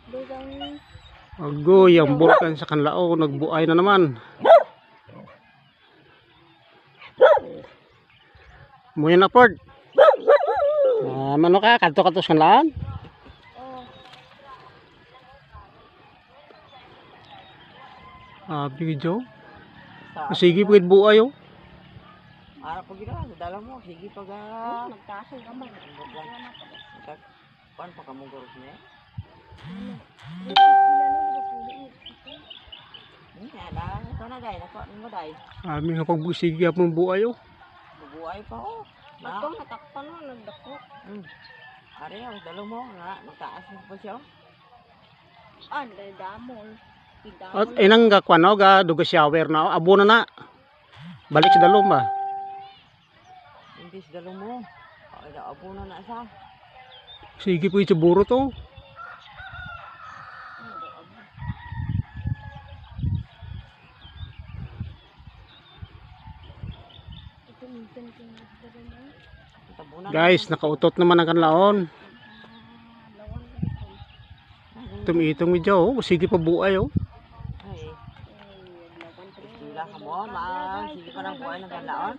Dagang Agoy, ang bulkan sa Kanlao, nagbuay na naman. Muya na, Ford. Ano ka? Kanto-kanto sa Kanlaan? Video. Sige, pwede buay, oh. Ara pag gina, dala mo, sige pag nagkasal naman. Kuan pa kamo gorog niya. Ada, ito na day, nakuha mo day. Aming nga pagbusigi apong buay, oh. Bubuhay pa oh. Ito natakpan mo, nagdako. Ari, ang dalo mo, nga, magtaas mo pa siya. Damol. At inang ga kwano ga duga shower na, oh. Abo na. Balik sa dalom ba? Hindi sa dalo mo. Ay, abo na sa. Sige po sa buro to. Guys, nakautot naman ang kanlaon. Tumitong medyo, oh. Sige pa buay, oh. Ay. Sila ka mo, sige pa ng buhay ng kanlaon.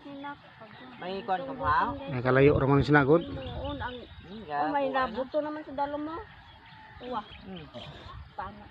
May kuan ka ba? Nakalayo ramang sinagod. May nabuto naman sa dalo mo. Uwa. Tama.